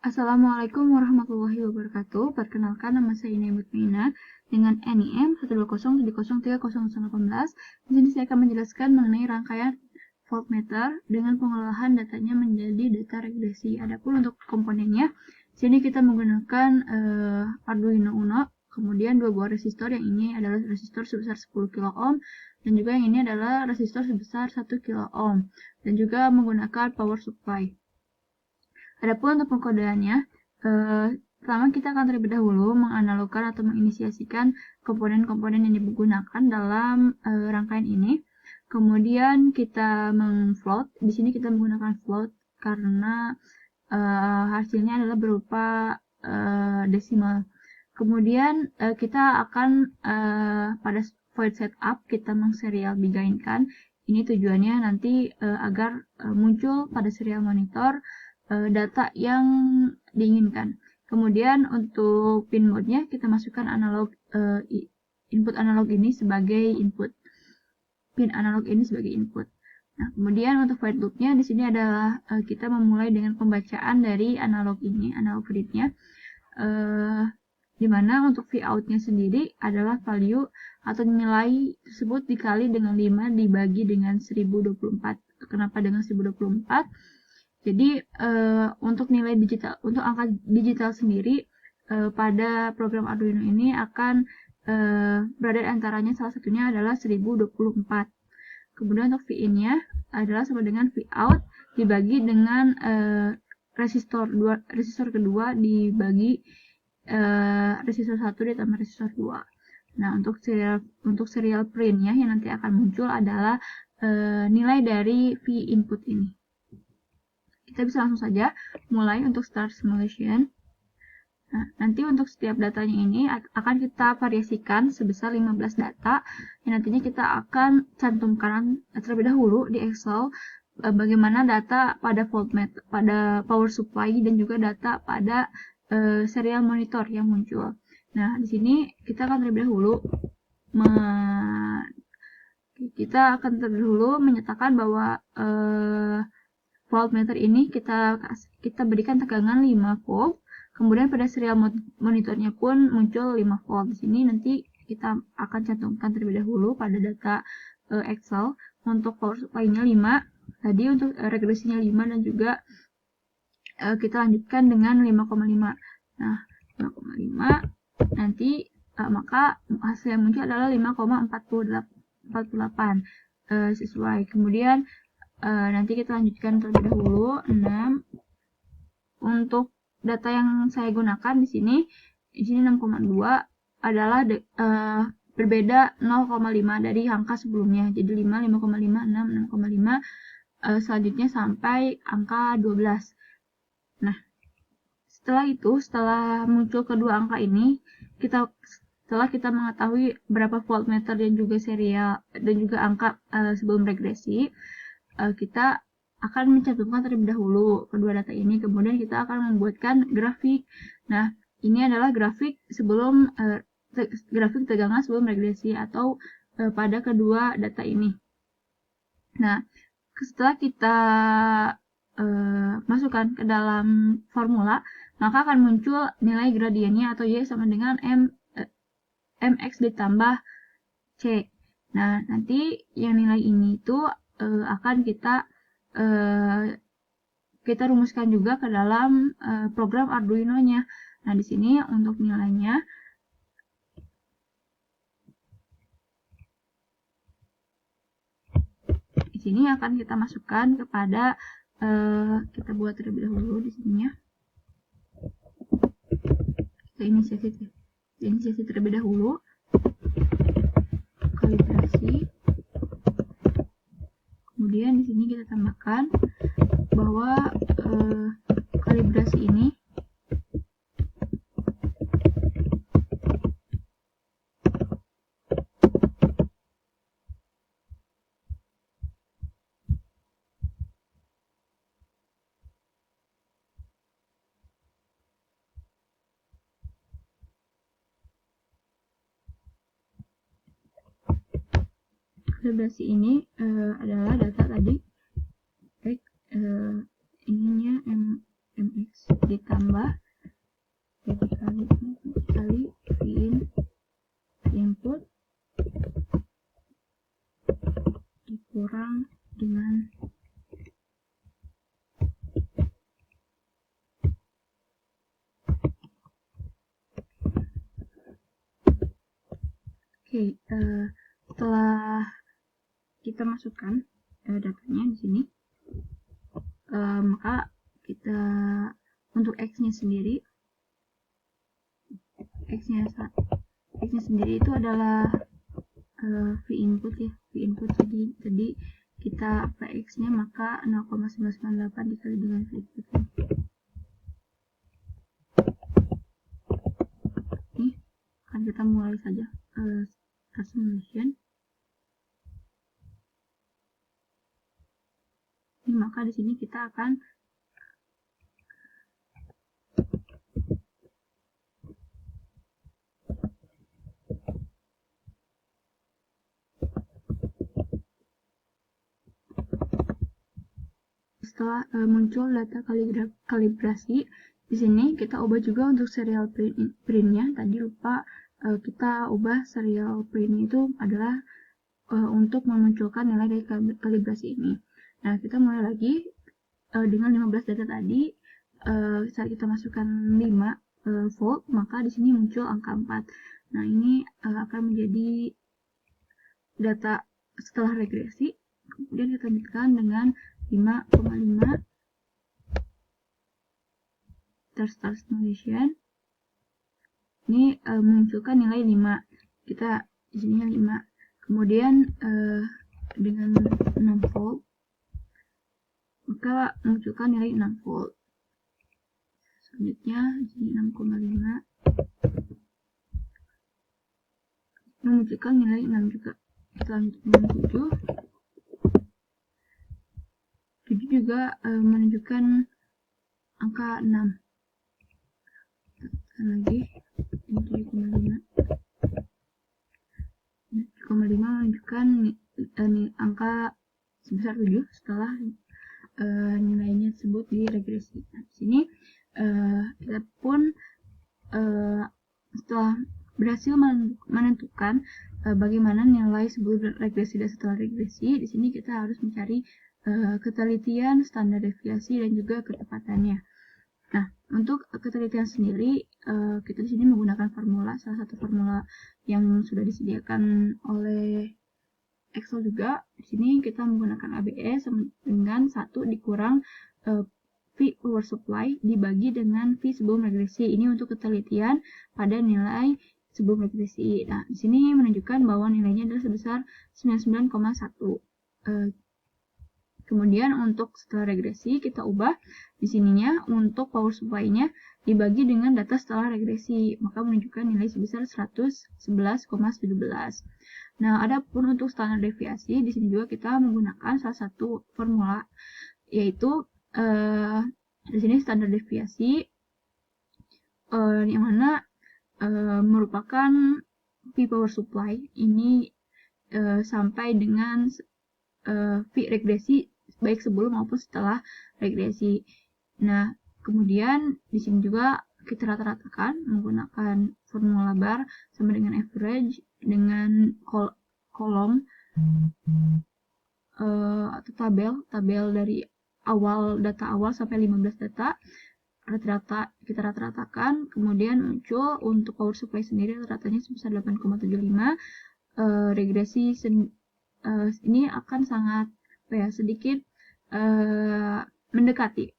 Assalamualaikum warahmatullahi wabarakatuh. Perkenalkan, nama saya Ina Mutmaina dengan NIM 120703018. Di sini saya akan menjelaskan mengenai rangkaian voltmeter dengan pengolahan datanya menjadi data regresi. Adapun untuk komponennya, di sini kita menggunakan Arduino Uno, kemudian dua buah resistor. Yang ini adalah resistor sebesar 10 kilo ohm dan juga yang ini adalah resistor sebesar 1 kilo ohm dan juga menggunakan power supply. Adapun untuk pengkodeannya, pertama kita akan terlebih dahulu menganalogkan atau menginisiasikan komponen-komponen yang digunakan dalam rangkaian ini. Kemudian kita mengfloat. Di sini kita menggunakan float karena hasilnya adalah berupa desimal. Kemudian kita akan pada void setup kita mengserial bigainkan. Ini tujuannya nanti agar muncul pada serial monitor data yang diinginkan. Kemudian untuk pin mode-nya kita masukkan analog input analog ini sebagai input. Pin analog ini sebagai input. Nah, kemudian untuk void loop-nya di sini adalah kita memulai dengan pembacaan dari analog ini, analog read-nya. Dimana untuk Vout-nya sendiri adalah value atau nilai tersebut dikali dengan 5 dibagi dengan 1024. Kenapa dengan 1024? Jadi untuk nilai digital, untuk angka digital sendiri pada program Arduino ini akan berada di antaranya, salah satunya adalah 1024. Kemudian untuk Vin-nya adalah sama dengan Vout dibagi dengan resistor kedua dibagi resistor 1 ditambah resistor 2. Nah, untuk serial print-nya yang nanti akan muncul adalah nilai dari V input ini. Kita bisa langsung saja mulai untuk start simulation. Nah, nanti untuk setiap datanya ini akan kita variasikan sebesar 15 data yang nantinya kita akan cantumkan terlebih dahulu di Excel bagaimana data pada voltmeter, pada power supply dan juga data pada serial monitor yang muncul. Nah, di sini kita akan terlebih dahulu menyatakan bahwa voltmeter ini kita berikan tegangan 5 volt. Kemudian pada serial monitornya pun muncul 5 volt. Di sini nanti kita akan cantumkan terlebih dahulu pada data Excel untuk power supply-nya 5. Tadi untuk regresinya 5 dan juga kita lanjutkan dengan 5,5. Nah, 5,5 nanti maka hasil yang muncul adalah 5,48 sesuai. Kemudian nanti kita lanjutkan terlebih dahulu 6. Untuk data yang saya gunakan di sini 6,2 adalah berbeda 0,5 dari angka sebelumnya. Jadi 5, 5,5, 6, 6,5 selanjutnya sampai angka 12. Nah, setelah muncul kedua angka ini, setelah kita mengetahui berapa voltmeter dan juga serial dan juga angka sebelum regresi, kita akan mencantumkan terlebih dahulu kedua data ini. Kemudian kita akan membuatkan grafik. Nah, ini adalah grafik tegangan sebelum regresi atau pada kedua data ini. Nah, setelah kita masukkan ke dalam formula, maka akan muncul nilai gradiennya atau Y sama dengan mx ditambah C. Nah, nanti yang nilai ini itu akan kita rumuskan juga ke dalam program Arduino-nya. Nah, di sini untuk nilainya di sini akan kita masukkan kepada kita buat terlebih dahulu di sininya. Kita inisiasi terlebih dahulu. Kalibrasi. Kemudian di sini kita tambahkan bahwa kalibrasi ini adalah data tadi ininya mx ditambah kali V input dikurang dengan setelah kita masukkan datanya di sini, maka kita untuk x-nya sendiri, x-nya sendiri itu adalah v input ya, v input. Jadi kita x-nya maka 0,998 dikali dengan v input. Ini akan kita mulai saja simulation. Ini maka di sini kita akan setelah muncul data kalibrasi, di sini kita ubah juga untuk serial printnya. Tadi lupa kita ubah serial print itu adalah untuk memunculkan nilai dari kalibrasi ini. Nah, kita mulai lagi dengan 15 data tadi. Saat kita masukkan 5 volt, maka di sini muncul angka 4. Nah, ini akan menjadi data setelah regresi. Kemudian kita lanjutkan dengan 5,5 start simulation. Ini menunjukkan nilai 5. Kita di sini 5. Kemudian dengan 6 volt maka menunjukkan nilai 6 volt. Selanjutnya di sini 6,5 menunjukkan nilai 6 juga. Selanjutnya 7 juga menunjukkan angka 6. Lagi 7,5 menunjukkan angka sebesar 7 setelah nilainya tersebut di regresi. Nah, di sini kita pun setelah berhasil menentukan bagaimana nilai sebelum regresi dan setelah regresi, di sini kita harus mencari ketelitian, standar deviasi, dan juga kecepatannya. Nah, untuk ketelitian sendiri, kita di sini menggunakan formula, salah satu formula yang sudah disediakan oleh Excel juga. Di sini kita menggunakan ABS dengan 1 dikurang V power supply dibagi dengan V sebelum regresi. Ini untuk ketelitian pada nilai sebelum regresi. Nah, di sini menunjukkan bahwa nilainya adalah sebesar 99,1. Kemudian untuk setelah regresi kita ubah di sininya untuk power supply-nya dibagi dengan data setelah regresi, maka menunjukkan nilai sebesar 111,17. Nah, adapun untuk standar deviasi di sini juga kita menggunakan salah satu formula, yaitu di sini standar deviasi yang mana merupakan V power supply ini sampai dengan V regresi baik sebelum maupun setelah regresi. Nah, kemudian di sini juga kita rata-ratakan menggunakan formula bar sama dengan average dengan kolom atau tabel dari data awal sampai 15 data. Kita rata-ratakan, kemudian muncul untuk power supply sendiri rata-ratanya sebesar 8,75. Regresi ini akan sangat sedikit mendekati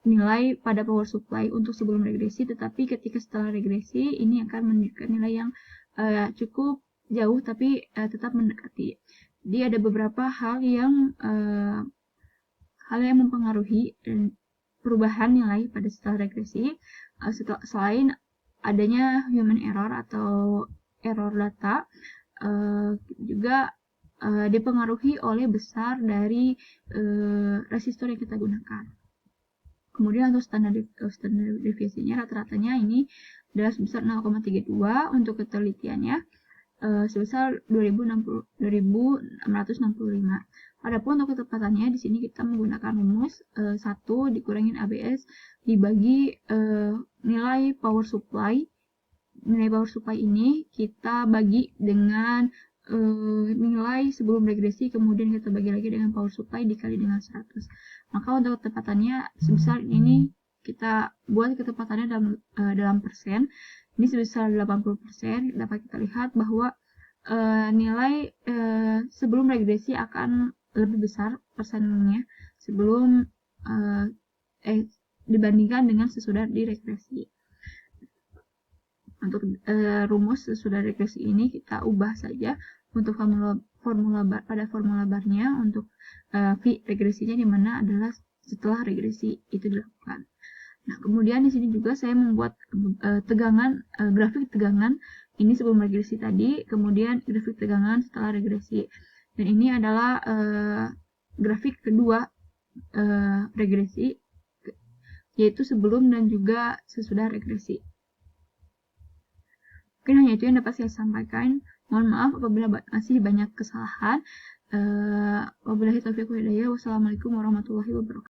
nilai pada power supply untuk sebelum regresi, tetapi ketika setelah regresi ini akan menunjukkan nilai yang cukup jauh tapi tetap mendekati. Jadi ada beberapa hal yang mempengaruhi perubahan nilai pada setelah regresi, selain adanya human error atau error data, juga dipengaruhi oleh besar dari resistor yang kita gunakan. Kemudian untuk standar deviasinya rata-ratanya ini adalah sebesar 0,32 untuk ketelitiannya. sebesar 2665. Adapun untuk ketepatannya di sini kita menggunakan rumus 1 dikurangin ABS dibagi nilai power supply. Nilai power supply ini kita bagi dengan nilai sebelum regresi, kemudian kita bagi lagi dengan power supply dikali dengan 100. Maka untuk ketepatannya sebesar ini kita buat ketepatannya dalam persen. Ini sebesar 80%. Dapat kita lihat bahwa nilai sebelum regresi akan lebih besar persennya sebelum dibandingkan dengan sesudah diregresi. Untuk rumus sesudah regresi ini kita ubah saja untuk pada formula barnya untuk V regresinya di mana adalah setelah regresi itu dilakukan. Nah, kemudian di sini juga saya membuat grafik tegangan ini sebelum regresi tadi, kemudian grafik tegangan setelah regresi. Dan ini adalah grafik kedua regresi, yaitu sebelum dan juga sesudah regresi. Mungkin hanya itu yang dapat saya sampaikan. Mohon maaf apabila masih banyak kesalahan. Wabillahi taufiq wal hidayah. Wassalamualaikum warahmatullahi wabarakatuh.